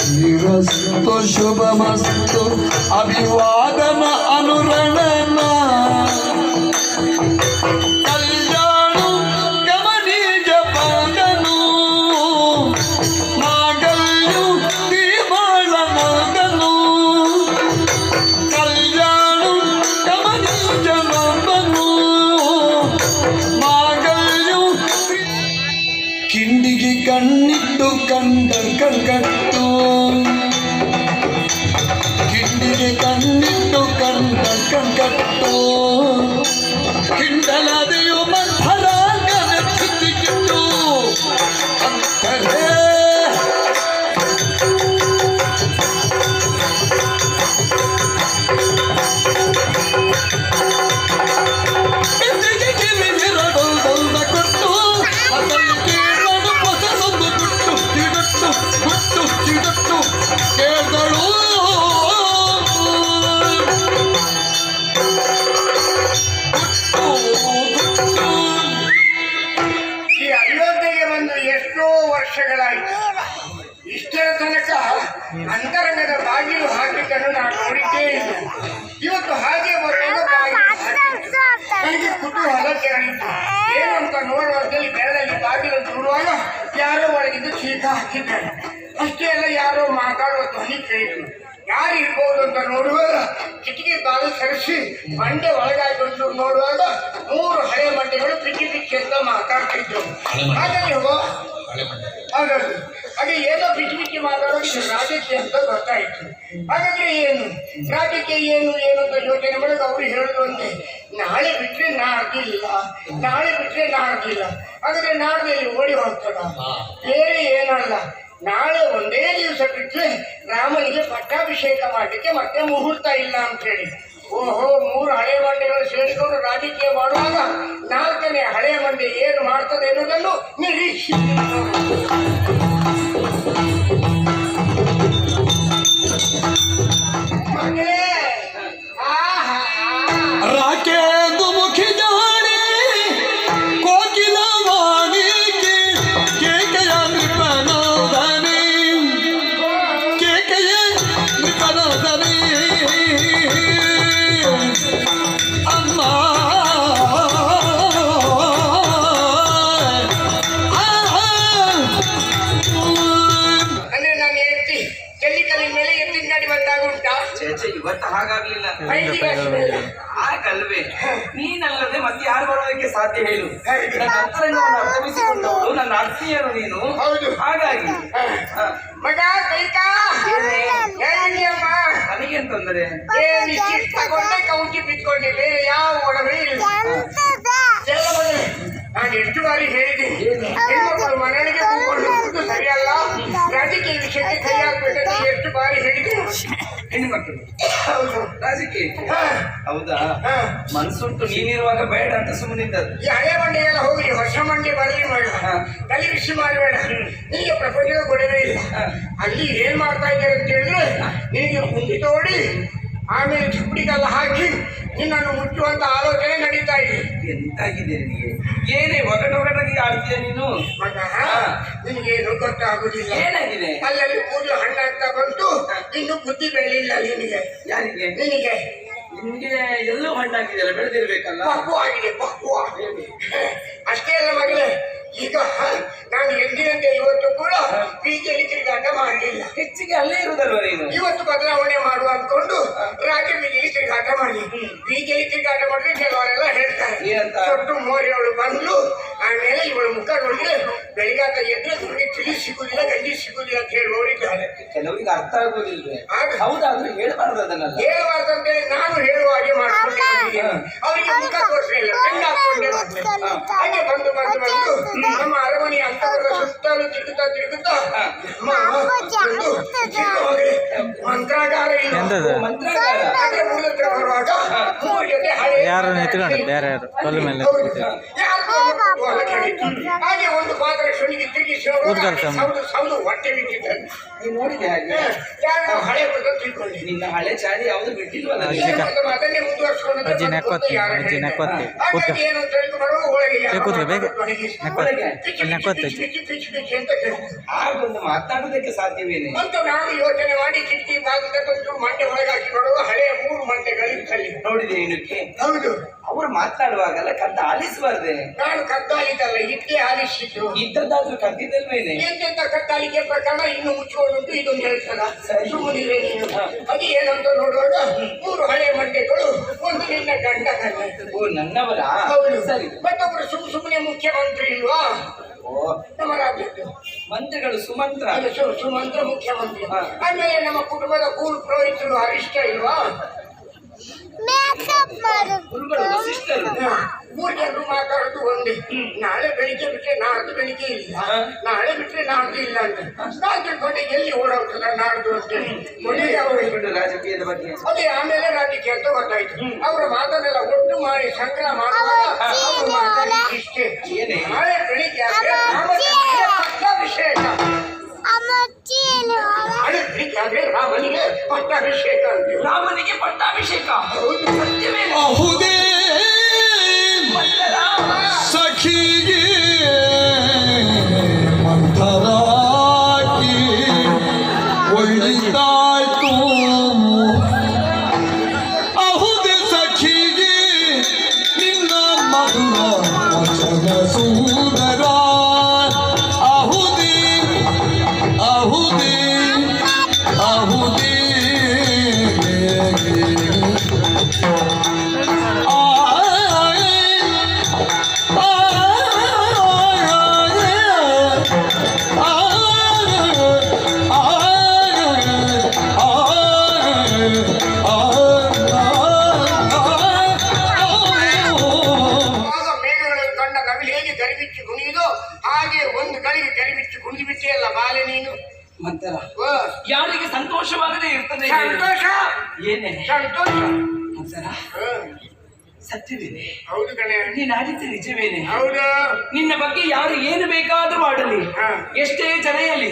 ಶ್ರೀರಸ್ತು ಶುಭಮಸ್ತು ಅಭಿವಾದನ ಅನುರಣನ ಕಲ್ಯಾಣ ಗಮನೀಜ ಪಾದನು ಮಾಗಲ್ಯು ತೀರ್ಮಾನ ಮಗನು ಕಲ್ಯಾಣ ಗಮನೀಜ ಮಗನು ಮಾಗಲ್ಯು ಕಿಂಡಿಗೆ ಕಣ್ಣಿಟ್ಟು ಕಂಡ ಕಣ್ಕಟ್ಟು ಕಿಂಡಿಗೆ ಕಣ್ಣಿಟ್ಟು ಕಂಡ ಕಣ್ಕಟ್ಟು ಕಿಂಡಲದೆಯು ಮಂಥರಾಂಗನ ಚಿತ್ತಿಗಿಟ್ಟು ಅಂತಲೇ ವರ್ಷಗಳಾಯಿತು. ಇಷ್ಟರ ತನಕ ಅಂತರಂಗದ ಬಾಗಿಲು ಹಾಕಿದ್ದನ್ನು ನಾನು ನೋಡಿದ್ದೇ ಇಲ್ಲ. ಇವತ್ತು ಹಾಗೆ ಬರುವಾಗ ಬಾಗಿಲು ಹಾಕಿದ್ದೆ. ನನಗೆ ಕುತೂಹಲ ಕೆರಳಿತು. ಏನು ಅಂತ ನೋಡುವಾಗದಲ್ಲಿ ಬೆರಳಲ್ಲಿ ಬಾಗಿಲು ದೂರುವಾಗ ಯಾರೋ ಒಳಗಿದ್ದು ಚೀಕ ಹಾಕಿದ್ದಾರೆ. ಅಷ್ಟೇ ಅಲ್ಲ, ಯಾರೋ ಮಾತಾಡುವ ಧ್ವನಿ ಕೇಳಿತು. ಯಾರು ಇರ್ಬೋದು ಅಂತ ನೋಡುವಾಗ ಕಿಟಕಿ ಬಾಗಿಲು ಸರಿಸಿ ಮಂಡೆ ಒಳಗಾಯ್ತು ನೋಡುವಾಗ 3 ಹಳೆ ಮಂಡೆಗಳು ಪಿಕ್ಕಿ ಪಿಕ್ಕಿ ಅಂತ ಮಾತಾಡ್ತಿದ್ರು. ಹಾಗಾಗಿ ಹಾಗೆ ಏನೋ ಬಿಚ್ಚಿ ಬಿಚ್ಚಿ ಮಾತಾಡೋದು ರಾಜಕೀಯ ಅಂತ ಗೊತ್ತಾಯಿತು. ಹಾಗಾದ್ರೆ ಏನು ರಾಜಕೀಯ ಏನು ಏನು ಅಂತ ಯೋಚನೆ ಮಾಡೋದು ಅವರು ಹೇಳೋದು ಅಂತೆ, ನಾಳೆ ಬಿಟ್ಟರೆ ನಾಡ್ದಿಲ್ಲ, ನಾಳೆ ಬಿಟ್ಟರೆ ನಾಡ್ದಿಲ್ಲ. ಹಾಗಾದ್ರೆ ನಾಡ್ದಲ್ಲಿ ಓಡಿ ಹೋಗ್ತದ? ಬೇರೆ ಏನಲ್ಲ, ನಾಳೆ ಒಂದೇ ದಿವಸ ಬಿಟ್ಟರೆ ರಾಮನಿಗೆ ಪಟ್ಟಾಭಿಷೇಕ ಮಾಡಲಿಕ್ಕೆ ಮತ್ತೆ ಮುಹೂರ್ತ ಇಲ್ಲ ಅಂತ ಹೇಳಿ. ಓಹೋ, 3 ಹಳೆ ಮಂಡೆಗಳು ಸೇರಿಕೊಂಡು ರಾಜಕೀಯ ಮಾಡುವಾಗ 4ನೇ ಹಳೆ ಮಂಡೆ ಏನು ಮಾಡ್ತದೆ ಎನ್ನುವುದನ್ನು ನಿರೀಕ್ಷೆ. ರಾಕೇಂದು ಮುಖಿ ಜಾಣಿ ಕೋಕಿಲ ವಾಣಿ ಕೇಕೆಯ ನೃಪನೋದನಿ ಕೇಕೆಯ ನೃಪನೋದನಿ ಅಮ್ಮ ಅಂದ್ರೆ ನಾನು ಎತ್ತಿ ಕೆಲ್ಲಿಕಲ್ಲಿನ ಮೇಲೆ ಎತ್ತಿನ ಗಾಡಿ ಬಂದಾಗ ಉಂಟಾ? ಇವತ್ತು ಹಾಗಾಗ್ಲಿಲ್ಲ. ಆಗಲ್ವೇ? ನೀನಲ್ಲದೆ ಮತ್ತೆ ಯಾರು ಬರೋದಕ್ಕೆ ಸಾಧ್ಯ? ಹೇಳು. ನನ್ನ ಅಂತರಂಗವನ್ನು ಅರ್ಥವಿಸಿಕೊಂಡವಳು ನನ್ನ ಆತ್ಮೀಯರು ನೀನು. ಹಾಗಾಗಿ ಮಗ ಕೈಕಾ ಹೇಗಿದೆಯಮ್ಮ? ನನಗೇನ್ ತೊಂದರೆ? ತಗೊಂಡೆ ಕೌಂಟಿ ಬಿಟ್ಕೊಂಡೆ, ಬೇರೆ ಯಾವ ಒಡವೆ ಇಲ್ಲ. ನಾನು ಎಷ್ಟು ಬಾರಿ ಹೇಳಿದ್ದೀನಿ, ಹೆಣ್ಮಕ್ಕಳು ಮನೆಗಳಿಗೆ ಕೂತ್ಕೊಂಡು ಸರಿಯಲ್ಲ, ರಾಜಕೀಯ ವಿಷಯಕ್ಕೆ ಕೈ ಹಾಕ್ಬೇಕಂತ ಎಷ್ಟು ಬಾರಿ ಹೇಳಿದ್ದೀನಿ. ಹೆಣ್ಮಕ್ಕಳು ರಾಜಕೀಯ ಹೌದಾ? ಮನಸ್ಸುಂಟು, ನೀನಿರುವಾಗ ಬೇಡ ಅಂತ ಸುಮ್ಮನಿದ್ದದ್ದು. ಈ ಹಳೆ ಮಂಡಿಗೆಲ್ಲ ಹೋಗಿ ಹೊಸ ಮಂಡಿ ಬರಲಿ ಮಾಡ, ತಲೆ ಬಿಸಿ ಮಾಡಬೇಡ. ನಿನಗೆ ಪ್ರಪಂಚದ ಗೊಡವೆ ಇಲ್ಲ. ಅಲ್ಲಿ ಏನ್ ಮಾಡ್ತಾ ಇದ್ದಾರೆ ಅಂತ ಹೇಳಿದ್ರೆ, ನಿನಗೆ ಕುಂಡಿ ತೋಡಿ ಆಮೇಲೆ ಚುಪ್ಪಡಿಗೆಲ್ಲ ಹಾಕಿ ನಿನ್ನನ್ನು ಮುಚ್ಚುವಂತ ಆಲೋಚನೆ ನಡೀತಾ ಇದೆ. ಎಂತಾಗಿದೆ ನಿನಗೆ? ಏನೇ ಒಗಟೊಗಟಾಗಿ ಆಡ್ತೀಯ ನೀನು? ಮಗ, ನಿನಗೇನು ಗೊತ್ತಾಗುದಿಲ್ಲ. ಏನಾಗಿದೆ? ಅಲ್ಲಲ್ಲಿ ಕೂದಲು ಹಣ್ಣಾಗ್ತಾ ಬಂತು, ಇನ್ನು ಬುದ್ಧಿ ಬೆಳಿಲ್ಲ ನಿನಗೆ. ಯಾರಿಗೆ? ನಿನಗೆ. ನಿಮ್ಗೆ ಎಲ್ಲೂ ಹಣ್ಣಾಗಿದೆಯಲ್ಲ, ಬೆಳೆದಿರ್ಬೇಕಲ್ಲ. ಪಕ್ಕು ಆಗಿದೆ, ಪಕ್ಕು. ಅಷ್ಟೇ ಅಲ್ಲ ಮಗಳೇ, ಈಗ ನಾನು ಎಂದಿನಂತೆ ಇವತ್ತು ಕೂಡ ಬೀದಿಯಲ್ಲಿ ತಿರುಗಾಟ ಮಾಡಲಿಲ್ಲ. ಹೆಚ್ಚಿಗೆ ಅಲ್ಲೇ ಇರುದಲ್ವ ನೀನು? ಇವತ್ತು ಬದಲಾವಣೆ ಮಾಡುವ ಅಂದ್ಕೊಂಡು ರಾಜ್ಯ ಬೀದಿಯಲ್ಲಿ ತಿರುಗಾಟ ಮಾಡಿ. ಬೀದಿಯಲ್ಲಿ ತಿರುಗಾಟ ಮಾಡಿದ್ರೆ ಕೆಲವರೆಲ್ಲ ಹೇಳ್ತಾರೆ, ದೊಡ್ಡ ಮೋರಿಯವಳು ಬಂದ್ಲು, ಆಮೇಲೆ ಇವಳು ಮುಖ ನೋಡಿದ್ರೆ ಬೆಳಿಗಾತ ಎದ್ರೆ ನನಗೆ ತಿಳಿ ಸಿಗುದಿಲ್ಲ, ಗಂಜಿ ಸಿಗುದಿಲ್ಲ ಅಂತ ಹೇಳಿ ನೋಡಿದ್ದಾರೆ. ಕೆಲವರಿಗೆ ಅರ್ಥ ಆಗುದಿಲ್ವೇ? ಹೌದಾದ್ರೂ ಹೇಳ್ಬಾರ್ದು ಅದನ್ನೆಲ್ಲ. ಹೇಳ್ಬಾರ್ದಂತೇಳಿ ನಾನು ಹೇಳುವ ಹಾಗೆ ಮಾಡ್ಕೊಂಡು ಅವರಿಗೆ ಮುಖ ತೋರಿಸಲಿಲ್ಲ, ಬೆಂಡ ಹಾಕೊಂಡೇ ಬಂದೆ. ಹಾಗೆ ಬಂದು ಬಂದು ಬಂದು ನಮ್ಮ ಅರಮನೆಯ ಅಂತರದ ಸುತ್ತಲೂ ತಿರುಗುತ್ತಾ ಮಂತ್ರಾಗಾರ ಬರುವಾಗ ಯಾರು ಎತ್ಕೊಂಡು ಬೇರೆ ಯಾರು ಕಲ್ಲು ಮೇಲೆ ಹಾಗೆ ಒಂದು ಪಾತ್ರ ಮಹಾಲಕ್ಷ್ಮಿಗೆ ತಿರುಗಿಸಿ ಸೌದು ಹೊಟ್ಟೆ ಬಿಟ್ಟಿದ್ದಾರೆ. ನೀನ್ ನೋಡಿದೆ ಹಾಗೆ ಯಾರು ಹಳೆ ಬರ್ತದೆ ತಿಳ್ಕೊಳ್ಳಿ. ನಿನ್ನ ಹಳೆ ಚಾಡಿ ಯಾವ್ದು ಬಿಟ್ಟಿಲ್ವಲ್ಲ ಅದನ್ನೇ ಮುಂದುವರ್ಸ್ಕೊಂಡು ಹಾಗಾಗಿ ಏನು ಅಂತ ಹೇಳಿದ್ರೆ ಬರುವಾಗ ಒಳಗೆ ಆಗೊಂದು ಮಾತಾಡೋದಕ್ಕೆ ಸಾಧ್ಯವೇನೆ ಅಂತ ನಾವು ಯೋಚನೆ ಮಾಡಿ ಕಿಟಕಿ ಭಾಗದ ಮಂಡೆ ಒಳಗೆ ಹಾಕಿ ನೋಡುವ ಹಳೆಯ 3 ಮಂಡೆಗಳಿರ್ತಲ್ಲಿ ನೋಡಿದೆ ಏನಕ್ಕೆ ಹೌದು. ಅವರು ಮಾತನಾಡುವಾಗಲ್ಲ ಕದ್ದ ಆಲಿಸಬಾರ್ದೆ. ನಾನು ಕದ್ದಾಲಿದ್ದಲ್ಲ ಇಟ್ಟೆ ಆಲಿಸಿದ್ದು. ಇದ್ದದ್ದಾದ್ರೂ ಕದ್ದಿದ್ದಲ್ವೇನೆ. ಎಂತೆಂತ ಕದ್ದಾಲಿಕೆ ಪ್ರಕರಣ ಇನ್ನು ಮುಚ್ಚುವುದುಂಟು. ಇದೊಂದು ಹೇಳ್ತದ ಸುಮ್ಮನಿದ್ರೆ ನೀನು. ಅದು ಏನಂತ ನೋಡುವಾಗ 3 ಹಳೆ ಮಂಡೆಗಳು, ಒಂದು ನಿನ್ನ ಗಂಡ ಓ ನನ್ನವರ. ಹೌದು. ಸರಿ. ಮತ್ತೊಬ್ಬರು ಸುಮ್ಮನೆ ಮುಖ್ಯಮಂತ್ರಿ ಇಲ್ವಾ ಓ ನಮ್ಮ ರಾಜ್ಯದ್ದು ಮಂತ್ರಿಗಳು ಸುಮಂತ್ರ. ಸುಮಂತ್ರ ಮುಖ್ಯಮಂತ್ರಿ. ಆಮೇಲೆ ನಮ್ಮ ಕುಟುಂಬದ ಕೂಲ್ ಪುರೋಹಿತರು ಅರಿಷ್ಟ ಇಲ್ವಾ, ಗುರುಗಳು ವಸಿಷ್ಠರು. 3 ಜನರು ಮಾತಾಡೋದು ಒಂದೇ. ನಾಳೆ ಬೆಳಿಗ್ಗೆ ಬಿಟ್ರೆ ನಾಡ್ದು ಬೆಳಿಗ್ಗೆ ಇಲ್ಲ, ನಾಳೆ ಬಿಟ್ರೆ ನಾಡ್ದು ಇಲ್ಲ ಅಂತ ನಾನು ತಿಳ್ಕೊಂಡೆ. ಎಲ್ಲಿ ಓಡಾಡ್ತದ ನಾಡ್ದು ಅಂತೇಳಿ ಕೊನೆಗೆ ಅವರು ರಾಜಕೀಯದ ಬಗ್ಗೆ ಅದೇ ಆಮೇಲೆ ರಾಜಕೀಯ ಅಂತ ಗೊತ್ತಾಯ್ತು. ಅವರ ಮಾತನ್ನೆಲ್ಲ ಒಟ್ಟು ಮಾಡಿ ಸಂಗ್ರಹ ಮಾಡುವಾಗ ಅವರು ಮಾತಾಡಿದ ಇಷ್ಟೇ, ನಾಳೆ ಬೆಳಿಗ್ಗೆ ಪಟ್ಟಾಭಿಷೇಕ. ನಾಳೆ ಬೆಳಿಗ್ಗೆ ಆದ್ರೆ ರಾಮನಿಗೆ ಪಟ್ಟಾಭಿಷೇಕ ಅಂತ. ರಾಮನಿಗೆ ಪಟ್ಟಾಭಿಷೇಕ ಅಹುದೇ ಸಖಿಗೆ ಮಂಥರಾಗಿ ಒಳ್ಳಿದಾಯ್ತು. ಅಹುದೇ ಸಖಿಗೆ ನಿನ್ನ ಮಧುರ ವಚನ ಸುಂದರ. ಅಹುದೇ ಅಹುದೇ ಅಹುದೇ ಬಾಲೆ ನೀನು ಮಂತರ ಯಾರಿಗೆ ಸಂತೋಷವಾಗದೇ ಇರ್ತದೆ. ಸಂತೋಷ ಏನೇ ಸಂತೋಷ ಮಂತರ ಸತ್ಯವೇನೆ. ಹೌದು ಕಣೆ, ನೀನ್ ಆಡಿದ್ದು ನಿಜವೇನೆ. ಹೌದು. ನಿನ್ನ ಬಗ್ಗೆ ಯಾರು ಏನು ಬೇಕಾದ್ರೂ ಮಾಡಲಿ, ಎಷ್ಟೇ ಜರೆಯಲಿ,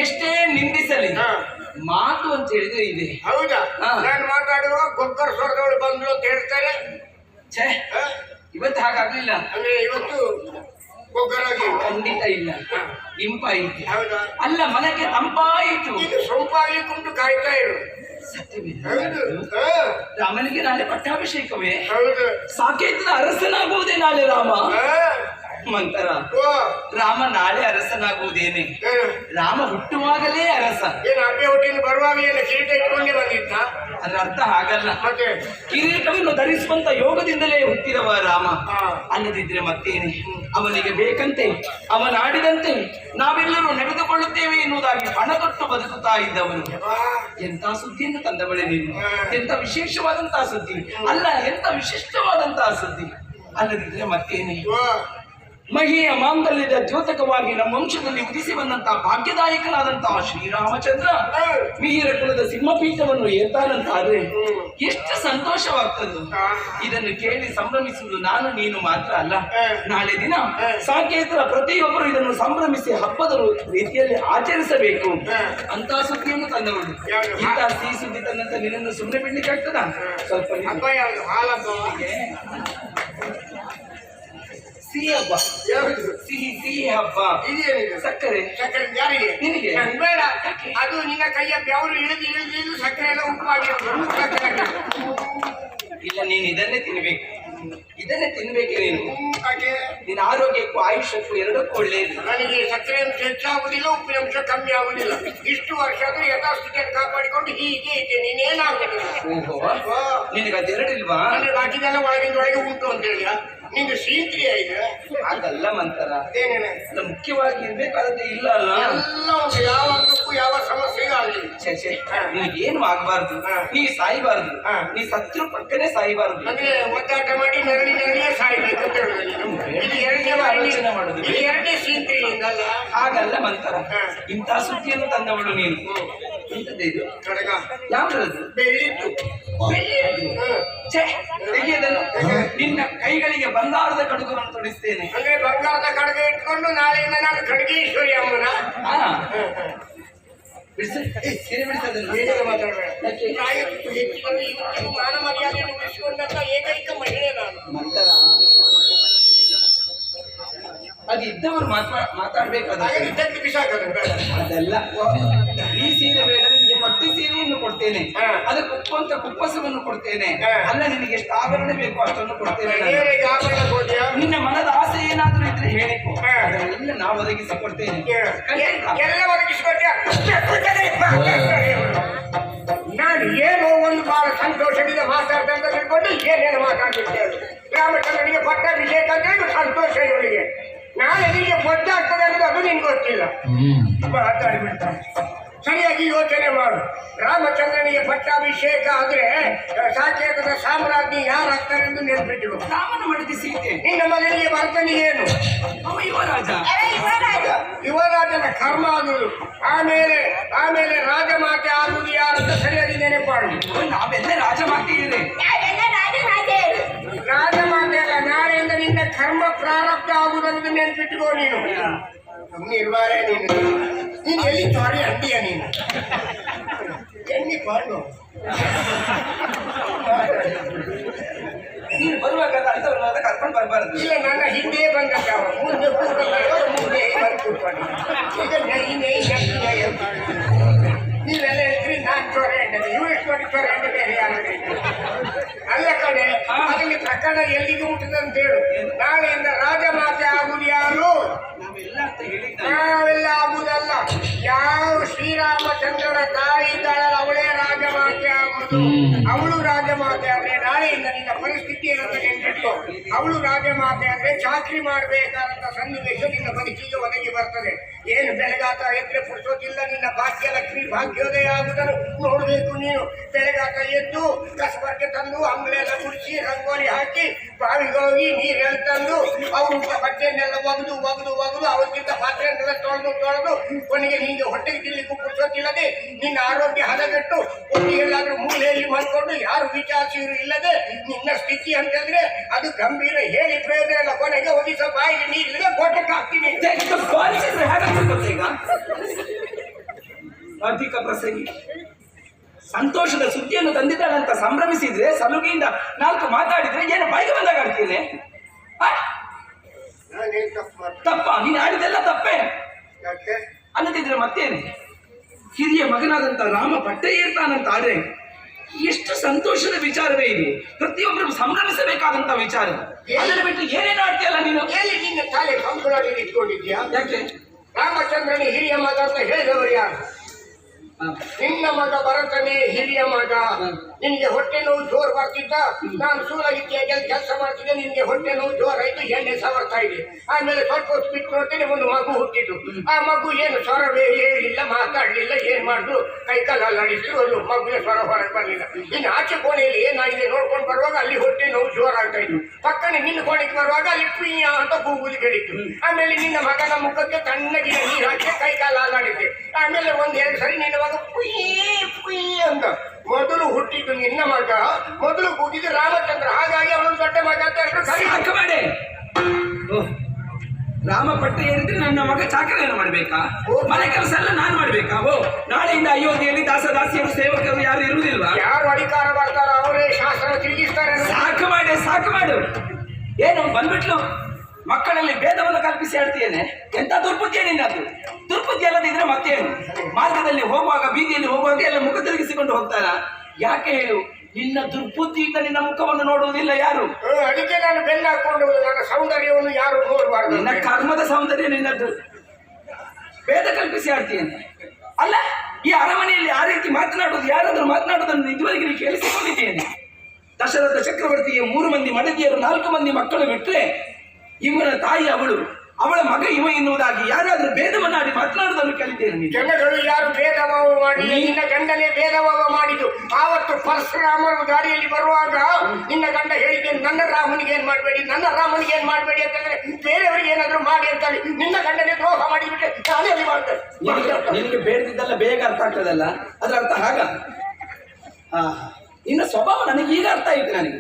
ಎಷ್ಟೇ ನಿಂದಿಸಲಿ, ಮಾತು ಅಂತ ಹೇಳಿದ್ರೆ ಇದೆ. ಹೌದಾ? ನಾನು ಮಾತಾಡುವ ಗೊಬ್ಬರ ಸ್ವರದವಳು ಬಂದ್ರು ಅಂತ ಹೇಳ್ತಾರೆ. ಛೇ, ಇವತ್ತು ಹಾಗಾಗ್ಲಿಲ್ಲ. ಅಂದ್ರೆ ಇವತ್ತು ಗೊಬ್ಬರಾಗಿ ಖಂಡಿತ ಇಲ್ಲ, ಇಂಪಾಯಿತು. ಹೌದಾ? ಅಲ್ಲ, ಮನಕ್ಕೆ ತಂಪಾಯಿತು. ಇದು ಸೊಂಪಾಗ್ಲಿಕ್ಕುಂಟು, ಕಾಯ್ತಾ ಇರು. ರಾಮನಿಗೆ ನಾಳೆ ಪಟ್ಟಾಭಿಷೇಕವೇ. ಹೌದು. ಸಾಕೇತದ ಅರಸನಾಗುವುದೇ ನಾಳೆ ರಾಮ. ಮಂತರ ರಾಮ ನಾಳೆ ಅರಸನಾಗುವುದೇನೆ. ರಾಮ ಹುಟ್ಟುವಾಗಲೇ ಅರಸ. ಏನು ಅಬ್ಬೆ ಹುಟ್ಟಿನ ಬರುವಾಗ ಏನು ಕಿರೀಟ ಇಟ್ಕೊಂಡೇ ಬಂದಿದ್ದ? ಅದರ ಅರ್ಥ ಹಾಗಲ್ಲ. ಮತ್ತೆ ಕಿರೀಟವನ್ನು ಧರಿಸುವಂತ ಯೋಗದಿಂದಲೇ ಹುಟ್ಟಿದವ ರಾಮ. ಅಲ್ಲದಿದ್ರೆ ಮತ್ತೇನೆ, ಅವನಿಗೆ ಬೇಕಂತೆ ಅವನಾಡಿದಂತೆ ನಾವೆಲ್ಲರೂ ನಡೆದುಕೊಳ್ಳುತ್ತೇವೆ ಎನ್ನುವುದಾಗಿ ಹಣ ತೊಟ್ಟು ಬದುಕುತ್ತಾ ಇದ್ದವನು. ಎಂತ ಸುದ್ದಿಯನ್ನು ತಂದವಳೆ ನೀನು. ಎಂತ ವಿಶೇಷವಾದಂತಹ ಸುದ್ದಿ ಅಲ್ಲ, ಎಂತ ವಿಶಿಷ್ಟವಾದಂತಹ ಸುದ್ದಿ. ಅಲ್ಲದಿದ್ರೆ ಮತ್ತೇನೆ, ಮಹಿಯ ಮಾಂಗಲ್ಯದ ದ್ಯೋತಕವಾಗಿ ನಮ್ಮ ವಂಶದಲ್ಲಿ ಉದಿಸಿ ಬಂದಂತಹ ಭಾಗ್ಯದಾಯಕನಾದಂತಹ ಶ್ರೀರಾಮಚಂದ್ರ ಮಿಹಿರ ಕುಲದ ಸಿಂಹಪೀಠವನ್ನು ಏರ್ತಾನಂತಾದ್ರೆ ಎಷ್ಟು ಸಂತೋಷವಾಗ್ತದೆ. ಇದನ್ನು ಕೇಳಿ ಸಂಭ್ರಮಿಸುವುದು ನಾನು ನೀನು ಮಾತ್ರ ಅಲ್ಲ, ನಾಳೆ ದಿನ ಸಾಕೇತರ ಪ್ರತಿಯೊಬ್ಬರು ಇದನ್ನು ಸಂಭ್ರಮಿಸಿ ಹಬ್ಬದ ರೀತಿಯಲ್ಲಿ ಆಚರಿಸಬೇಕು ಅಂತ ಸುದ್ದಿಯನ್ನು ತಂದವಳು. ಇಂಥ ಸಿಹಿ ಸುದ್ದಿ ತನ್ನಂತ ನಿನ್ನನ್ನು ಸುಮ್ಮನೆ ಬಿಡ್ಲಿಕ್ಕೆ ಆಗ್ತದ? ಸ್ವಲ್ಪ ಸಿಹಿ ಹಬ್ಬ, ಸಿಹಿ ಸಿಹಿ ಹಬ್ಬ. ಸಕ್ಕರೆ ಸಕ್ಕರೆ ಯಾರಿಗೆ? ನಿನಗೆ. ಬೇಡ, ಅದು ನಿನ್ನ ಕೈಯ ಬೆವರು ಇಳಿದು ಸಕ್ಕರೆ ಎಲ್ಲ ಉಪ್ಪಾಗಿ ಇಲ್ಲ, ನೀನು ಇದನ್ನೇ ತಿನ್ಬೇಕು, ಇದನ್ನೇ ತಿನ್ಬೇಕೆ ನೀನು. ನಿನ್ನ ಆರೋಗ್ಯಕ್ಕೂ ಆಯುಷ್ಯಕ್ಕೂ ಎರಡಕ್ಕೂ ಒಳ್ಳೆಯದು. ನನಗೆ ಸಕ್ಕರೆ ಅಂಶ ಹೆಚ್ಚಾಗುದಿಲ್ಲ, ಉಪ್ಪಿನ ಅಂಶ ಕಮ್ಮಿ ಆಗುದಿಲ್ಲ. ಇಷ್ಟು ವರ್ಷ ಆದ್ರೂ ಯಥಾಸ್ಥಿತಿಯನ್ನು ಕಾಪಾಡಿಕೊಂಡು ಹೀಗೆ ಇದೆ. ನೀನೇನಾಗ್ಬೇಕು? ಓಹೋ, ನಿನಗೆ ಅದೆರಡಿಲ್ವಾ? ನನಗೆ ಬಾಕಿದೆಲ್ಲ ಒಳಗಿಂದ ಒಳಗೆ ಉಂಟು ಅಂತ ಹೇಳಿ ನಿಂದು ಸೀಂತ್ರಿಯ ಇದೆ. ಅದಲ್ಲ ಮಂತರ, ಅದೇನೇನೆ ಮುಖ್ಯವಾಗಿ ಇರ್ಬೇಕಾದದ್ದು ಇಲ್ಲ ಅಲ್ಲ. ಎಲ್ಲ ಉಂಟು, ಯಾವ ಅರ್ಥಕ್ಕೂ ಯಾವ ಸಮಸ್ಯೆಗೂ ಆಗಲಿ. ನಿನಗೇನು ಆಗಬಾರ್ದು, ನೀ ಸಾಯಬಾರ್ದು, ನೀ ಸತ್ರು ಪಕ್ಕನೆ ಸಾಯಬಾರ್ದು. ಅಂದ್ರೆ ಒದ್ದಾಟ ಮಾಡಿ ನೆರಳಿನಲ್ಲಿಯೇ ಸಾಯ್ಬೇಕು ಅಂತ ಹೇಳುದು ನೀನು. ಇದು ಎರಡನೇ ಸೀಂತ್ರಿಯಿಂದ ಅಲ್ಲ. ಹಾಗಲ್ಲ ಮಂತರ, ಇಂಥ ಸುದ್ದಿಯನ್ನು ತಂದವಳು ನೀನು. ಎಂತದ್ದು ಇದು ಕಡಗ ಯಾವ್ದು ಬೆಳ್ಳಿತ್ತು. ತೆಗೆಯದನ್ನು ನಿನ್ನ ಕೈಗಳಿಗೆ ಬಂಗಾರದ ಕಡುಕನ್ನು ತೊಡಿಸ್ತೇನೆ. ಅಂದ್ರೆ ಬಂಗಾರದ ಕಡಗ ಇಟ್ಕೊಂಡು ನಾಳೆಯಿಂದ ನಾನು ಖಡ್ಗೇಶ್ವರಿ ಅಮ್ಮನ ಸೀರೆ ಬಿಡಿಸೋದನ್ನು ಏನೇನು ಮಾತಾಡಬೇಡ. ಹೆಚ್ಚಿನಲ್ಲಿ ಇವತ್ತಿಗೂ ಮಾನ ಮರ್ಯಾದೆಯನ್ನು ಉಳಿಸಿಕೊಂಡಂತ ಏಕೈಕ ಮಹಿಳೆ ನಾನು. ಅದು ಇದ್ದವರು ಮಾತಾಡ್ಬೇಕಾದ ಹಾಗೆ ಇದ್ದಕ್ಕೆ ಬಿಸಾಕದು ಬೇಡ. ಅದೆಲ್ಲ ಈ ಸೀರೆ ಬೇಡ, ನಿನಗೆ ಪಟ್ಟಿ ಸೀರೆಯನ್ನು ಕೊಡ್ತೇನೆ, ಅದಕ್ಕೆ ಉಪ್ಪಂತ ಕುಪ್ಪಸವನ್ನು ಕೊಡ್ತೇನೆ, ಅಲ್ಲ ನಿನಗೆ ಎಷ್ಟು ಆಭರಣ ಬೇಕು ಅಷ್ಟನ್ನು ಕೊಡ್ತೇನೆ. ಬೇರೆಗೆ ಆಭರಣ ಕೊಡ್ತೀಯಾ? ನಿನ್ನ ಮನದ ಆಸೆ ಏನಾದ್ರೂ ಇದ್ರೆ ಹೇಳಿಕೊ, ಅದನ್ನೆಲ್ಲ ನಾವು ಒದಗಿಸಿ ಕೊಡ್ತೇನೆ. ಎಲ್ಲ ಒದಗಿಸಿಕೊಡ್ತೀಯಾ? ನಾನು ಏನೋ ಒಂದು ಬಹಳ ಸಂತೋಷದಿಂದ ಮಾತಾಡ್ತಾ ಅಂತ ತಿಳ್ಕೊಂಡು ಏನೇನು ಮಾತಾಡ್ತಿದ್ದೇವೆ. ರಾಮಚಂದ್ರನಿಗೆ ಪಟ್ಟಾಭಿಷೇಕ ಅಂತ ಹೇಳಿ ಸಂತೋಷ ಇವಳಿಗೆ. ನಾಳೆ ನಿಮಗೆ ಗೊತ್ತಾಗ್ತದೆ ಅನ್ನೋದು ಅದು ನಿನ್ಗೆ ಗೊತ್ತಿಲ್ಲ. ಮಾತಾಡಿಬಿಡ್ತಾರೆ. ಸರಿಯಾಗಿ ಯೋಚನೆ ಮಾಡು. ರಾಮಚಂದ್ರನಿಗೆ ಪಟ್ಟಾಭಿಷೇಕ ಆದ್ರೆ ಸಾಕೇತದ ಸಾಮ್ರಾಜ್ಞಿ ಯಾರಾಗ್ತಾರೆ ಎಂದು ನೆನಪಿಟ್ಟಿರು. ರಾಮನ ಮಡದಿ ಸೀತೆ ನಿನ್ನ ಮಗನಿಗೆ ಬರ್ತಾನೆ ಏನು? ಅವ ಯುವರಾಜ. ಯುವರಾಜನ ಕರ್ಮ ಆಗುವುದು. ಆಮೇಲೆ ರಾಜಮಾತೆ ಆಗುವುದು ಯಾರಂತ ಸರಿಯಾಗಿ ನೆನಪಾಡು. ನಾವೆಲ್ಲ ರಾಜಮಾತೆ ಇದೆ. ರಾಜಮಾತೆ ಅಲ್ಲ, ನಾಳೆಯಿಂದ ನಿನ್ನ ಕರ್ಮ ಪ್ರಾರಬ್ಧ ಆಗುವುದನ್ನು ನೆನಪಿಟ್ಟುಕೋ. ನೀನು ನಿರ್ವಾರೆ ನೀನು ಎಲ್ಲಿ ಚಾರಿ ಅಂಡಿಯ ನೀನು ಎಣ್ಣಿ ಪಾಡು. ನೀನು ಬರುವಾಗ ಅರ್ಥವನ್ನ ಕರ್ಕೊಂಡು ಬರಬಾರದು. ಇಲ್ಲ, ನನ್ನ ಹಿಂದೆ ಬಂದಕ್ಕ ಮುಂದೆ ಮುಂದೆ ಕೂತ್ಕೊಂಡು ಈಗ ನೀವೆಲ್ಲ ಹೇಳ್ತೀರಿ ನಾನು ಚೋರೆ ಅಂಡದೆ, ಇವು ಎಷ್ಟು ಮಾಡಿ ಚೋರೆ ಅಂಡ ಬೇರೆ ಯಾರು ಅಲ್ಲ ಕಡೆ. ಅದರಲ್ಲಿ ಪ್ರಕರಣ ಎಲ್ಲಿಗೂ ಮುಟ್ಟಿದೆ ಅಂತ ಹೇಳು. ನಾಳೆಯಿಂದ ರಾಜಮಾತೆ ಆಗುವುದು ಯಾರು? ನಾವೆಲ್ಲ ಆಗುವುದಲ್ಲ. ಯಾವ ಶ್ರೀರಾಮಚಂದ್ರನ ತಾಯಿ ಇದ್ದಾಳಲ್ಲ ಅವಳೇ ರಾಜಮಾತೆ ಆಗುವುದು. ಅವಳು ರಾಜಮಾತೆ ಆದ್ರೆ ನಾಳೆಯಿಂದ ನಿನ್ನ ಪರಿಸ್ಥಿತಿ ಇರುತ್ತೆ ನೆನ್ಪಿಟ್ಟು. ಅವಳು ರಾಜಮಾತೆ ಅಂದ್ರೆ ಚಾಕ್ರಿ ಮಾಡಬೇಕಾದಂತ ಸನ್ನಿವೇಶ ನಿನ್ನ ಬದುಕಿಗೆ ಒದಗಿ ಬರ್ತದೆ. ಏನು ಬೆಳಗಾತ ಎದ್ರೆ ಪುಡ್ಸೋದಿಲ್ಲ. ನಿನ್ನ ಭಾಗ್ಯಲಕ್ಷ್ಮಿ ಭಾಗ್ಯೋದಯ ಆಗುವುದನ್ನು ನೋಡ್ಬೇಕು ನೀನು. ಬೆಳಗಾತ ಎದ್ದು ಕಸಬರ್ಗೆ ತಂದು ಅಂಗಳೆಲ್ಲ ಗುಡಿಸಿ ರಂಗೋಲಿ ಹಾಕಿ ಬಾವಿಗೆ ಹೋಗಿ ನೀರು ಎಳ್ತಂದು ಅವರು ಬಟ್ಟೆನ್ನೆಲ್ಲ ಒಗೆದು ಅವತ್ತಿಂದ ಪಾತ್ರೆಯನ್ನೆಲ್ಲ ತೊಳೆದು ಕೊನೆಗೆ ನಿಂಗೆ ಹೊಟ್ಟೆಗೆ ತಿನ್ಲಿಕ್ಕೂ ಪುಡ್ಸೋದಿಲ್ಲದೆ ನಿನ್ನ ಆರೋಗ್ಯ ಹದಗೆಟ್ಟು ಒಟ್ಟಿ ಎಲ್ಲಾದ್ರೂ ಮೂಲೆಯಲ್ಲಿ ಮಾಡ್ಕೊಂಡು ಯಾರು ವಿಚಾರಿಸಿದ್ರು ಇಲ್ಲದೆ ನಿನ್ನ ಸ್ಥಿತಿ ಅಂತಂದ್ರೆ ಅದು ಗಂಭೀರ. ಹೇಳಿ ಪ್ರಯೋಜನ ಇಲ್ಲ. ಕೊನೆಗೆ ಒಂದು ದಿವಸ ಬಾಯಿಗೆ ನೀರಿಲ್ಲದೆ ಗೋಟಕ್ಕೆ ಹಾಕ್ತೀನಿ. ಈಗ ಅಧಿಕ ಪ್ರಸಂಗಿ ಸಂತೋಷದ ಸುದ್ದಿಯನ್ನು ತಂದಿದ್ದಾಳಂತ ಸಂಭ್ರಮಿಸಿದ್ರೆ ಸಲುಗೆಯಿಂದ ನಾಲ್ಕು ಮಾತಾಡಿದ್ರೆ ಏನು ಬಾಯಿಗೆ ಬಂದಾಗ ಆಡ್ತೀನಿ. ತಪ್ಪ ನೀನು ಆಡಿದೆಲ್ಲ ತಪ್ಪೇ ಅನ್ನದಿದ್ರೆ ಮತ್ತೇನು? ಹಿರಿಯ ಮಗನಾದಂತ ರಾಮ ಪಟ್ಟೆ ಏರ್ತಾನಂತ ಆದ್ರೆ ಎಷ್ಟು ಸಂತೋಷದ ವಿಚಾರವೇ ಇದೆ. ಪ್ರತಿಯೊಬ್ಬರು ಸಂಭ್ರಮಿಸಬೇಕಾದಂತ ವಿಚಾರ. ಅದನ್ನು ಬಿಟ್ಟು ಏನೇನು ಆಡ್ತೀಯಲ್ಲ ನೀನು. ಎಲ್ಲಿ ನಿನ್ನ ತಲೆ ಕಂಕುಳಾಗಿ ಇಟ್ಕೊಂಡಿದ್ಯಾ? ಯಾಕೆ? ರಾಮಚಂದ್ರನ ಹಿರಿಯ ಮಗ ಅಂತ ಹೇಳಿದವರು ಯಾರು? ನಿನ್ನ ಮಗ ಭರತನೇ ಹಿರಿಯ ಮಗ. ನಿನ್ಗೆ ಹೊಟ್ಟೆ ನೋವು ಜೋರು ಬರ್ತಿದ್ದ. ನಾನು ಸೂರಾಗಿತ್ತಿಯಾಗಿ ಕೆಲಸ ಮಾಡ್ತಿದ್ದೆ. ನಿನ್ಗೆ ಹೊಟ್ಟೆ ನೋವು ಜೋರಾಯ್ತು, ಎಣ್ಣೆ ಸವರ್ತಾ ಇದೆ. ಆಮೇಲೆ ಸ್ವಲ್ಪ ಹೊತ್ತು ಬಿಟ್ಟು ನೋಡ್ತೇನೆ ಒಂದು ಮಗು ಹುಟ್ಟಿದ್ದು. ಆ ಮಗು ಏನು ಸ್ವರವೇ ಹೇಳಿಲ್ಲ, ಮಾತಾಡ್ಲಿಲ್ಲ, ಏನ್ ಮಾಡುದು ಕೈಕಾಲ ಅಲ್ಲಾಡಿದ್ರು. ಒಂದು ಮಗುವಿನ ಸ್ವರ ಹೊರಗೆ ಬರಲಿಲ್ಲ. ಇನ್ನು ಆಚೆ ಕೋಣೆಯಲ್ಲಿ ಏನಾಗಿದೆ ನೋಡ್ಕೊಂಡು ಬರುವಾಗ ಅಲ್ಲಿ ಹೊಟ್ಟೆ ನೋವು ಜೋರಾಗ್ತಾ ಇತ್ತು. ಪಕ್ಕನೆ ನಿನ್ನ ಕೋಣೆಗೆ ಬರುವಾಗ ಅಲ್ಲಿ ಪುಯ್ಯ ಅಂತ ಕೂಗುದು ಕೇಳಿತ್ತು. ಆಮೇಲೆ ನಿನ್ನ ಮಗನ ಮುಖಕ್ಕೆ ತಣ್ಣಗಿನ ನೀರು ಹಾಕಿ ಕೈಕಾಲ ಅಲ್ಲಾಡಿದ್ದೆ. ಆಮೇಲೆ ಒಂದೆರಡು ಸರಿ ನಿನ್ನ ಮಗ ಪುಯ್ ಅಂತ ಮೊದಲು ಹುಟ್ಟಿದ್ದು ನಿನ್ನ ಮಗ, ಮೊದಲು ಕೂಗಿದ್ದು ರಾಮಚಂದ್ರ. ಹಾಗಾಗಿ ಅವನು ದೊಡ್ಡ ಮಗ ಅಂತ ಎರಡು ಮಾಡಿ. ರಾಮ ಪಟ್ಟೆ ಹೇಳಿದ್ರೆ ನನ್ನ ಮಗ ಚಾಕರಿಯನ್ನು ಮಾಡ್ಬೇಕಾ? ಮನೆ ಕೆಲಸ ಎಲ್ಲ ನಾನು ಮಾಡ್ಬೇಕಾ? ನಾಳೆಯಿಂದ ಅಯೋಧ್ಯೆಯಲ್ಲಿ ದಾಸದಾಸಿಯರು ಸೇವಕರು ಯಾರು ಇರುವುದಿಲ್ವಾ? ಯಾರು ಅಧಿಕಾರ ಬರ್ತಾರೋ ಅವರೇ ಶಾಸ್ತ್ರ ತಿರುಗಿಸ್ತಾರೆ. ಸಾಕು ಮಾಡು. ಏನು ಬಂದ್ಬಿಟ್ಲು ಮಕ್ಕಳಲ್ಲಿ ಭೇದವನ್ನು ಕಲ್ಪಿಸಿ ಆಡ್ತೇನೆ. ಎಂತ ದುರ್ಬುದ್ಧಿ ನಿನ್ನದು. ದುರ್ಬುದ್ಧಿ ಅಲ್ಲದಿದ್ರೆ ಮತ್ತೇನು? ಮಾರ್ಗದಲ್ಲಿ ಹೋಗುವಾಗ ಬೀದಿಯಲ್ಲಿ ಹೋಗುವಾಗ ಎಲ್ಲ ಮುಖ ತಿರುಗಿಸಿಕೊಂಡು ಹೋಗ್ತಾರ. ಯಾಕೆ ಹೇಳು? ನಿನ್ನ ದುರ್ಬುದ್ಧಿಯಿಂದ ನಿನ್ನ ಮುಖವನ್ನು ನೋಡುವುದಿಲ್ಲ ಯಾರು. ಅದಕ್ಕೆ ನಾನು ಬೆನ್ನ ಹಾಕೊಂಡು ನನ್ನ ಸೌಂದರ್ಯವನ್ನು ಯಾರು ನೋಡಬಾರ್ದು. ನಿನ್ನ ಕರ್ಮದ ಸೌಂದರ್ಯ ನಿನ್ನದ್ದು. ಭೇದ ಕಲ್ಪಿಸಿ ಆಡ್ತೇನೆ ಅಲ್ಲ. ಈ ಅರಮನೆಯಲ್ಲಿ ಆ ರೀತಿ ಮಾತನಾಡುವುದು ಯಾರಾದ್ರೂ ಮಾತನಾಡುವುದನ್ನು ಇದುವರೆಗೆ ನೀವು ಕೇಳಿಸಿಕೊಂಡಿದ್ದೇನೆ. ದಶರಥ ಚಕ್ರವರ್ತಿಯ 3 ಮಂದಿ ಮಡದಿಯರು 4 ಮಂದಿ ಮಕ್ಕಳು ಬಿಟ್ಟರೆ ಇವನ ತಾಯಿ ಅವಳ ಮಗ ಇವ ಎನ್ನುವುದಾಗಿ ಯಾರಾದ್ರೂ ಭೇದವನ್ನಾಡಿ ಮಾತನಾಡುವುದನ್ನು ಕಲಿತೇನೆ. ಜನಗಳು ಯಾರು ಭೇದಭಾವ ಮಾಡಿ ನಿನ್ನ ಗಂಡನೇ ಭೇದಭಾವ ಮಾಡಿದ್ದು. ಆವತ್ತು ಪರಶುರಾಮರು ದಾರಿಯಲ್ಲಿ ಬರುವಾಗ ನಿನ್ನ ಗಂಡ ಹೇಳಿದ್ದೇನೆ, ನನ್ನ ರಾಮನಿಗೆ ಏನ್ ಮಾಡಬೇಡಿ, ನನ್ನ ರಾಮನಿಗೆ ಏನ್ ಮಾಡಬೇಡಿ ಅಂತಂದ್ರೆ ಬೇರೆಯವರಿಗೆ ಏನಾದ್ರು ಮಾಡಿ ಅಂತೇಳಿ ನಿನ್ನ ಗಂಡನೇ ದ್ರೋಹ ಮಾಡಿಬಿಟ್ಟೆ. ನಾನೇ ಮಾಡ್ತೇನೆ. ನಿನಗೆ ಬೇಡದಿದ್ದಲ್ಲ ಬೇಗ ಅರ್ಥ ಆಗ್ತದಲ್ಲ, ಅದ್ರ ಅರ್ಥ ಹಾಗ. ನಿನ್ನ ಸ್ವಭಾವ ನನಗೆ ಈಗ ಅರ್ಥ ಆಯ್ತು. ನನಗೆ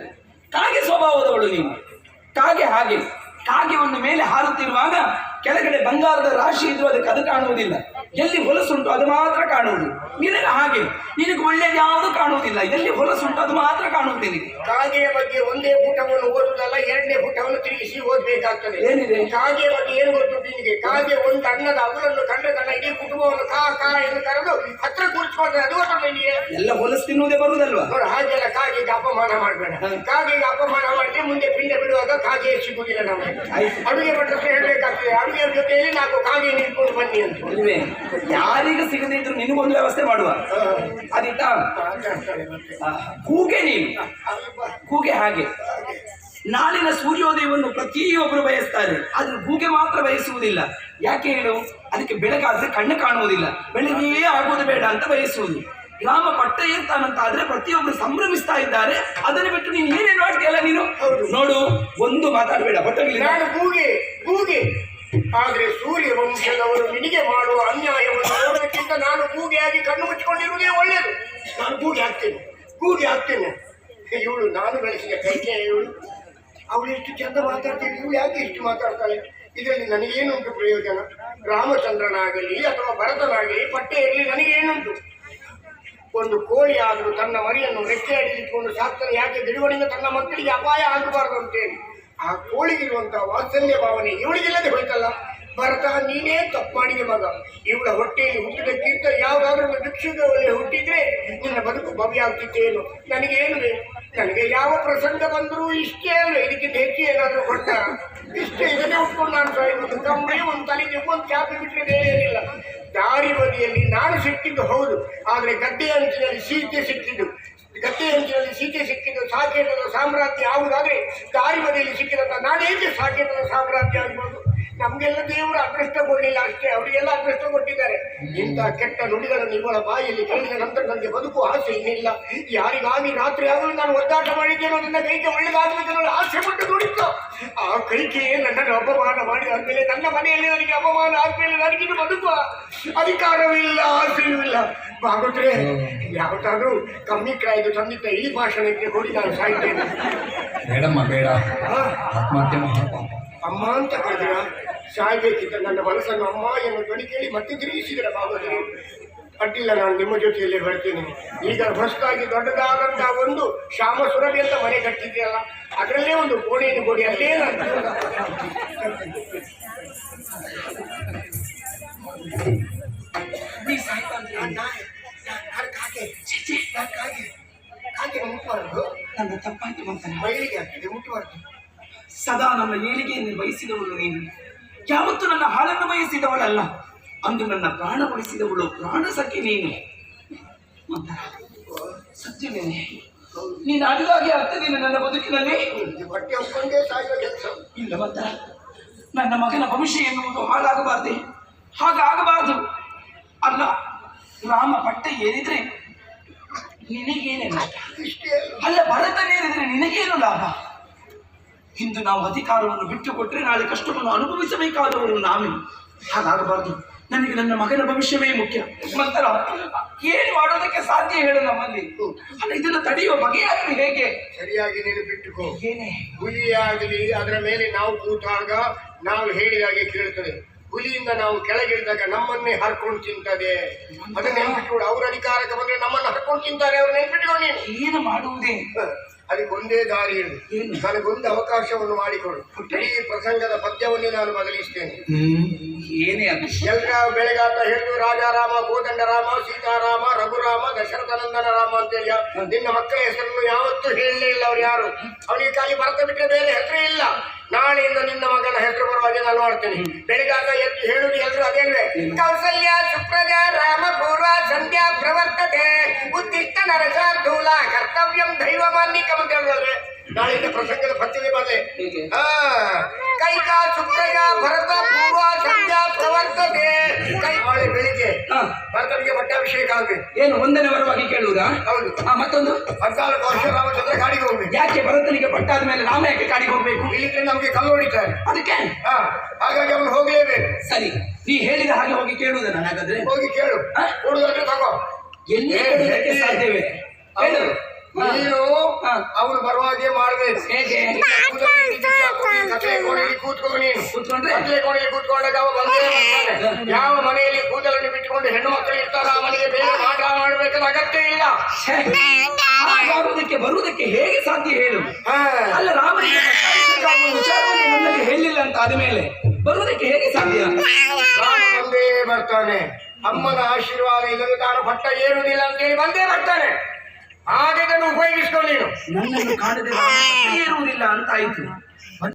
ಕಾಗೆ ಸ್ವಭಾವದವಳು ನೀನು. ಕಾಗೆ ಹಾಗೆ, ಕಾಗೆ ಒಂದು ಮೇಲೆ ಹಾರುತ್ತಿರುವಾಗ ಕೆಳಗಡೆ ಬಂಗಾರದ ರಾಶಿ ಇದ್ರು ಅದಕ್ಕೆ ಅದು ಕಾಣುವುದಿಲ್ಲ. ಎಲ್ಲಿ ಹೊಲಸುಂಟು ಅದು ಮಾತ್ರ ಕಾಣುವುದು. ನಿನಗೆ ಹಾಗೆ, ನಿನಗೆ ಒಳ್ಳೇದು ಯಾವುದು ಕಾಣುವುದಿಲ್ಲ. ಎಲ್ಲಿ ಹೊಲಸುಂಟು ಅದು ಮಾತ್ರ ಕಾಣುವುದು ನಿನಗೆ. ಕಾಗೆಯ ಬಗ್ಗೆ ಒಂದೇ ಪುಟವನ್ನು ಓದುವುದಲ್ಲ, ಎರಡನೇ ಪುಟವನ್ನು ತಿರುಗಿಸಿ ಓದಬೇಕಾಗ್ತದೆ. ಏನಿದೆ ಕಾಗೆಯ ಬಗ್ಗೆ ಏನು ಗೊತ್ತು ನಿನಗೆ? ಕಾಗೆ ಒಂದು ಅನ್ನದ ಅಗುಲನ್ನು ಕಂಡ ತನ್ನ ಇಡೀ ಕುಟುಂಬವನ್ನು ಕಾ ಕಾ ಎಂದು ಕರೆದು ಹತ್ರ ಕೂರಿಸ್ಕೊಂಡ್ರೆ ಅದು ಗೊತ್ತು ನಿನಗೆ. ಎಲ್ಲ ಹೊಲಸು ತಿನ್ನುವುದೇ ಬರುವುದಲ್ವಾ? ನೋಡು, ಹಾಗೆಲ್ಲ ಕಾಗೆಗೆ ಅಪಮಾನ ಮಾಡಬೇಡ. ಕಾಗೆಗೆ ಅಪಮಾನ ಮಾಡಿದ್ರೆ ಮುಂದೆ ಪಿಂಡ ಬಿಡುವಾಗ ಕಾಗೆ ಸಿಗುವುದಿಲ್ಲ ನಮಗೆ. ಅಡುಗೆ ಭಟ್ರ ಹತ್ರ ಹೇಳಬೇಕಾಗ್ತದೆ, ಅಡುಗೆ ಜೊತೆಯಲ್ಲಿ 4 ಕಾಗೆ ನಿಂತ್ಕೊಂಡು ಬನ್ನಿ ಅಂತ. ಇಲ್ವೇ? ಯಾರಿಗೆ ಸಿಗದೇ ಇದ್ರು ನಿನಗೊಂದು ವ್ಯವಸ್ಥೆ ಮಾಡುವ. ಅದಿತ್ತಾ? ಕೂಗೆ ನೀನು, ಕೂಗೆ ಹಾಗೆ. ನಾಳಿನ ಸೂರ್ಯೋದಯವನ್ನು ಪ್ರತಿಯೊಬ್ಬರು ಬಯಸ್ತಾರೆ, ಆದ್ರೆ ಕೂಗೆ ಮಾತ್ರ ಬಯಸುವುದಿಲ್ಲ. ಯಾಕೆ ಹೇಳು? ಅದಕ್ಕೆ ಬೆಳಗಾದ್ರೆ ಕಣ್ಣು ಕಾಣುವುದಿಲ್ಲ, ಬೆಳಗ್ಗೆಯೇ ಆಗುವುದು ಬೇಡ ಅಂತ ಬಯಸುವುದು. ರಾಮ ಪಟ್ಟ ಏರ್ತಾನಂತ ಆದ್ರೆ ಪ್ರತಿಯೊಬ್ಬರು ಸಂಭ್ರಮಿಸ್ತಾ ಇದ್ದಾರೆ. ಅದನ್ನು ಬಿಟ್ಟು ನೀನು ಏನೇನು ಮಾಡ್ತೀಯಲ್ಲ ನೀನು. ನೋಡು, ಒಂದು ಮಾತಾಡಬೇಡ. ಬಟ್ಟಲಿ ನಾನು ಕೂಗೆ ಕೂಗೆ, ಆದ್ರೆ ಸೂರ್ಯ ವಂಶದವರು ನಿನಗೆ ಮಾಡುವ ಅನ್ಯಾಯವನ್ನು ನೋಡೋದಕ್ಕಿಂತ ನಾನು ಕೂಗೆಯಾಗಿ ಕಣ್ಣು ಮುಚ್ಚಿಕೊಂಡಿರುವುದೇ ಒಳ್ಳೆಯದು. ನಾನು ಕೂಗೆ ಹಾಕ್ತೇನೆ. ಇವಳು ನಾನು ಬೆಳೆಸಿದ ಕೈಕೆ, ಅವಳು ಎಷ್ಟು ಚಂದ ಮಾತಾಡ್ತೀನಿ, ಇವಳು ಯಾಕೆ ಇಷ್ಟು ಮಾತಾಡ್ತಾಳೆ? ಇದರಲ್ಲಿ ನನಗೇನುಂಟು ಪ್ರಯೋಜನ? ರಾಮಚಂದ್ರನಾಗಲಿ ಅಥವಾ ಭರತನಾಗಲಿ ಪಟ್ಟೆ ಇರಲಿ, ನನಗೇನುಂಟು? ಒಂದು ಕೋಳಿ ಆದರೂ ತನ್ನ ಮರಿಯನ್ನು ರೆಕ್ಕೆ ಅಡಿಲಿಟ್ಕೊಂಡು ಸಾಕ್ತಾನೆ. ಯಾಕೆ? ಬಿಡುವಣಿಗೆ ತನ್ನ ಮಕ್ಕಳಿಗೆ ಅಪಾಯ ಆಗಬಾರದು ಅಂತೇಳಿ. ಆ ಕೋಳಿಗಿರುವಂತಹ ವಾತ್ಸಲ್ಯ ಭಾವನೆ ಇವಳಿಗಿಲ್ಲದೆ ಹೋಯ್ತಲ್ಲ. ಭರತ, ನೀನೇ ತಪ್ಪು ಮಾಡಿದೆ ಮಗ. ಇವಳ ಹೊಟ್ಟೆಯಲ್ಲಿ ಹುಟ್ಟಿದಕ್ಕಿಂತ ಯಾವುದಾದ್ರೂ ಒಂದು ಭಿಕ್ಷುಕವಲ್ಲಿ ಹುಟ್ಟಿದ್ರೆ ನಿನ್ನ ಬದುಕು ಭವ್ಯ ಆಗ್ತಿದ್ದೇನು? ನನಗೇನು ಬೇಕು? ನನಗೆ ಯಾವ ಪ್ರಸಂಗ ಬಂದರೂ ಇಷ್ಟೇ ಅಲ್ಲ, ಇದಕ್ಕಿಂತ ಹೆಚ್ಚು ಏನಾದರೂ ಕೊಟ್ಟ ಇಷ್ಟೇ. ಇದನ್ನೇ ಉಟ್ಕೊಂಡು ನಾನು ಸಾಯ್ಬೋದು. ಕಂಬಳಿ ಒಂದು ತಲೆಗೆ ಒಂದು ಚಾಪಿ ಬಿಟ್ಟರೆ ಬೇರೆ ಏನಿಲ್ಲ. ದಾರಿ ಬದಿಯಲ್ಲಿ ನಾನು ಸಿಕ್ಕಿದ್ದು ಹೌದು, ಆದರೆ ಗದ್ದೆ ಅಂಚಿನಲ್ಲಿ ಸೀತೆ ಸಿಕ್ಕಿದ್ದು. ಸಾಕೇತದ ಸಾಮ್ರಾಜ್ಯ ಆಗುವುದಾದ್ರೆ ದಾರಿ ಬದಿಯಲ್ಲಿ ಸಿಕ್ಕಿದಂತ ನಾನೇಕೆ ಸಾಕೇತದ ಸಾಮ್ರಾಜ್ಯ ಆಗ್ಬೋದು? ನಮಗೆಲ್ಲ ದೇವರು ಅದೃಷ್ಟ ಕೊಡಲಿಲ್ಲ ಅಷ್ಟೇ, ಅವರಿಗೆಲ್ಲ ಅದೃಷ್ಟ ಕೊಟ್ಟಿದ್ದಾರೆ. ಇಂಥ ಕೆಟ್ಟ ನುಡಿಗಳನ್ನು ಇವಳ ಬಾಯಲ್ಲಿ ಕೇಳಿದ ನಂತರ ನನಗೆ ಬದುಕು ಆಸೆ ಇನ್ನಿಲ್ಲ. ಯಾರಿಗಾಗಿ ರಾತ್ರಿ ಆಗಲು ನಾನು ಒದ್ದಾಟ ಮಾಡಿದ್ದೇನೋ, ನನ್ನ ಕೈಗೆ ಒಳ್ಳೆದಾಗಬೇಕೆನ್ನೋ ಆಸೆ ಪಟ್ಟು ದುಡಿತು. ಆ ಕೈಕೆಯೇ ನನ್ನನ್ನು ಅಪಮಾನ ಮಾಡಿದಾದ್ಮೇಲೆ, ನನ್ನ ಮನೆಯಲ್ಲಿ ನನಗೆ ಅಪಮಾನ ಆದ್ಮೇಲೆ ನನಗಿನ್ನು ಬದುಕುವ ಅಧಿಕಾರವಿಲ್ಲ, ಆಸೆಯೂ ಇಲ್ಲ. ಬಾಗುತ್ರೆ ಯಾವತ್ತಾದ್ರೂ ಕಮ್ಮಿ ಕ್ರಾಯ್ದು ತಂದಿದ್ದ ಈ ಭಾಷಣಕ್ಕೆ ಕೊಡಿ, ನಾನು ಸಾಯ್ತೇನೆ. ಬೇಡಮ್ಮ, ಬೇಡ. ಆತ್ಮಹತ್ಯೆ ಅಮ್ಮ ಅಂತ ಕರೆದಿರ? ಸಾಯ್ಬೇಕಿದ್ದ ನನ್ನ ಮನಸ್ಸನ್ನು ಅಮ್ಮ ಎನ್ನುವ ಧ್ವನಿ ಕೇಳಿ ಮತ್ತೆ ತಿರುಗಿಸಿದರೆ ಬಾಗೋದ್ರೆ ಅಡ್ಡಿಲ್ಲ, ನಾನು ನಿಮ್ಮ ಜೊತೆಯಲ್ಲೇ ಬರ್ತೀನಿ. ಈಗ ಹೊಸದಾಗಿ ದೊಡ್ಡದಾದಂತಹ ಒಂದು ಶ್ಯಾಮ ಸುರಭಿ ಅಂತ ಮನೆ ಕಟ್ಟಿದೆಯಲ್ಲ, ಅದರಲ್ಲೇ ಒಂದು ಕೋಣೆಯನ್ನು ಕೊಡಿ, ಅಲ್ಲೇ ನಾನು ಮುಟ್ಟಬಾರ್ದು. ನನ್ನ ತಪ್ಪಾಯ್ತು ಮಂಥನ. ಮೈಲಿಗೆ ಆಗ್ತದೆ, ಮುಟ್ಟಬಾರ್ದು. ಸದಾ ನನ್ನ ಏಳಿಗೆಯನ್ನು ಬಯಸಿದವಳು ನೀನು. ಯಾವತ್ತೂ ನನ್ನ ಹಾಳನ್ನು ಬಯಸಿದವಳಲ್ಲ. ಅಂದು ನನ್ನ ಪ್ರಾಣ ಉಳಿಸಿದವಳು, ಪ್ರಾಣ ಸಖಿ ನೀನು. ಮಂಥನ, ಸತ್ಯವೇನೆ ನೀನು ಅಡಿದಾಗಿ ಆಗ್ತದೇನೆ ನನ್ನ ಬದುಕಿನಲ್ಲಿ? ಬಟ್ಟೆ ಒಪ್ಕೊಂಡೇ ಸಾಯುವ ಕೆಲಸ ಇಲ್ಲ ಮಂಥನ, ನನ್ನ ಮಗನ ಭವಿಷ್ಯ ಎನ್ನುವುದು ಹಾಳಾಗಬಾರ್ದೆ, ಹಾಗಾಗಬಾರ್ದು. ಅಲ್ಲ, ರಾಮ ಪಟ್ಟ ಏರಿದ್ರೆ ನಿನಗೇನೇ ನಷ್ಟ? ಅಲ್ಲ, ಭರತನೇರಿದ್ರೆ ನಿನಗೇನು ಲಾಭ? ಇಂದು ನಾವು ಅಧಿಕಾರವನ್ನು ಬಿಟ್ಟು ಕೊಟ್ಟರೆ ನಾಳೆ ಕಷ್ಟವನ್ನು ಅನುಭವಿಸಬೇಕಾದವರು ನಾವೇ. ಹಾಗಾಗಬಾರ್ದು. ನನಗೆ ನನ್ನ ಮಗನ ಭವಿಷ್ಯವೇ ಮುಖ್ಯ. ಮಂತರ, ಏನು ಮಾಡೋದಕ್ಕೆ ಸಾಧ್ಯ ಹೇಳು ನಮ್ಮಲ್ಲಿ? ಅಲ್ಲ, ಇದನ್ನು ತಡೆಯುವ ಬಗೆಯಾಗಲಿ ಹೇಗೆ? ಸರಿಯಾಗಿ ನೆನಪಿಟ್ಟುಕೋ. ಏನೇ ಹುಲಿಯಾಗಲಿ ಅದರ ಮೇಲೆ ನಾವು ಕೂತಾಗ ನಾವು ಹೇಳಿದಾಗೆ ಕೇಳುತ್ತದೆ. ಹುಲಿಯಿಂದ ನಾವು ಕೆಳಗಿಳಿದಾಗ ನಮ್ಮನ್ನೇ ಹರ್ಕೊಂಡು ತಿಂತದೆ. ಅದನ್ನ ನೆನ್ಪಿಟ್ಕೊಂಡು, ಅವ್ರ ಅಧಿಕಾರಕ್ಕೆ ಬಂದ್ರೆ ನಮ್ಮನ್ನು ಹರ್ಕೊಂಡು ತಿಂತಾರೆ. ಅವ್ರು ನೆನ್ಪಿಟ್ಕೊಂಡು ನೀನು ಏನು ಮಾಡುವುದೇ? ಅದಕ್ಕೊಂದೇ ದಾರಿ ಇರು. ನನಗೊಂದು ಅವಕಾಶವನ್ನು ಮಾಡಿಕೊಡು. ಈ ಪ್ರಸಂಗದ ಪದ್ಯವನ್ನೇ ನಾನು ಬದಲಿಸ್ತೇನೆ. ಏನೇ ಅದು? ಎಲ್ಲ ಬೆಳಗಾತ ಹೇಳಿದ್ರು, ರಾಜಾರಾಮ, ಕೋದಂಡರಾಮ, ಸೀತಾರಾಮ, ರಘುರಾಮ, ದಶರಥನಂದನ ರಾಮ ಅಂತೇಳಿ ನಿನ್ನ ಮಕ್ಕಳ ಹೆಸರನ್ನು ಯಾವತ್ತೂ ಹೇಳಲೇ ಇಲ್ಲ ಅವ್ರು ಯಾರು. ಅವನಿಗೆ ಖಾಲಿ ಭರತ ಬಿಟ್ಟರೆ ಬೇರೆ ಹೆಸರೇ ಇಲ್ಲ. ನಾಳೆಯಿಂದ ನಿನ್ನ ಮಗನ ಹೆಸರು ಬರುವಾಗೆ ನಾನು ಮಾಡ್ತೇನೆ. ಬೆಳಗಾಗ ಎದ್ದು ಹೇಳುದು ಎಲ್ಲರೂ ಅದೇನ್ವೆ, ಕೌಸಲ್ಯ ಸುಪ್ರಜಾ ರಾಮ ಪೂರ್ವ ಸಂಧ್ಯಾ ಪ್ರವರ್ತತೆ ಉದ್ದಿಷ್ಟ ನರಸಾರ್ಥೂಲ ಕರ್ತವ್ಯಂ ದೈವಮಾನ್ಯಕಂ ಅಂತ ಹೇಳುವಲ್ವೇ. ನಾಳಿಂದ ಪ್ರಸಂಗದ ಪದ್ಯವೇ ಬದಲೆ. ಕೈಕಾ ಸುಪ್ರಜ ಭರತ ಪೂರ್ವ ಸಂಧ್ಯಾ ಪ್ರವರ್ತತೆ ನಾಳೆ ಬೆಳಿಗ್ಗೆ ಭರತನಿಗೆ ಪಟ್ಟಾಭಿಷೇಕ ಆಗ್ಬೇಕು. ಏನು ಒಂದನೇ ವರವಾಗಿ ಕೇಳುವುದಾ? ಹೌದು. ಮತ್ತೊಂದು 14 ವರ್ಷ ರಾಮಚಂದ್ರ ಕಾಡಿಗೆ ಹೋಗ್ಬೇಕು. ಯಾಕೆ ಭರತನಿಗೆ ಪಟ್ಟಾದ ಮೇಲೆ ರಾಮ ಯಾಕೆ ಕಾಡಿಗೆ ಹೋಗ್ಬೇಕು? ಇಲ್ಲಿಗೆ ನಮ್ಗೆ ಕಲ್ಲು ಹೊಡಿತಾರೆ. ಅದಕ್ಕೆ ಹಾಗಾಗಿ ಅವನು ಹೋಗ್ಲೇಬೇಕು. ಸರಿ, ನೀ ಹೇಳಿದ ಹಾಗೆ ಹೋಗಿ ಕೇಳುವುದ ಹಾಗಾದ್ರೆ? ಹೋಗಿ ಕೇಳು. ಕೊಡುದಾದ್ರೆ ತಗೋ. ಎಲ್ಲಿ ಕೊಡುವುದಕ್ಕೆ ಸಾಧ್ಯವೇ? ಹೇಳು. ನೀನು ಅವನು ಬರುವಾಗೆ ಮಾಡ್ಬೇಕು. ಹೇಗೆ? ಕತ್ಲೆ ಕೋಣೆಯಲ್ಲಿ ಕೂತ್ಕೊಂಡು ನೀನು ಕೂತ್ಕೊಂಡ್ರೆ ಕತ್ಲೆ ಕೋಣೆಯಲ್ಲಿ ಕೂತ್ಕೊಂಡಾಗ ಅವ ಬಂದೇ ಬರ್ತಾನೆ. ಯಾವ ಮನೆಯಲ್ಲಿ ಕೂದಲನ್ನು ಬಿಟ್ಟುಕೊಂಡು ಹೆಣ್ಣು ಮಕ್ಕಳು ಇರ್ತಾರ ಆ ಮನೆಗೆ ಬೇರೆ ಮಾಟ ಮಾಡಬೇಕಾದ ಅಗತ್ಯ ಇಲ್ಲ. ಹಾಗಾಗುವುದಕ್ಕೆ ಬರುವುದಕ್ಕೆ ಹೇಗೆ ಸಾಧ್ಯ ಹೇಳು? ಅಲ್ಲ, ರಾಮನಿಗೆ ವಿಚಾರವನ್ನು ನನ್ನಲ್ಲಿ ಹೇಳಿಲ್ಲ ಅಂತ ಆದ್ಮೇಲೆ ಬರುವುದಕ್ಕೆ ಹೇಗೆ ಸಾಧ್ಯ? ರಾಮ ಬಂದೇ ಬರ್ತಾನೆ. ಅಮ್ಮನ ಆಶೀರ್ವಾದ ಇಲ್ಲದೆ ತಾನು ಪಟ್ಟ ಏರುವುದಿಲ್ಲ ಅಂತೇಳಿ ಬಂದೇ ಬರ್ತಾನೆ. ಹಾಗೆ ಇದನ್ನು ಉಪಯೋಗಿಸ್ಕೊಂಡು ನೀನು ನನ್ನನ್ನು ಕಾಣದೆ ಏರುವುದಿಲ್ಲ ಅಂತ ಆಯ್ತು.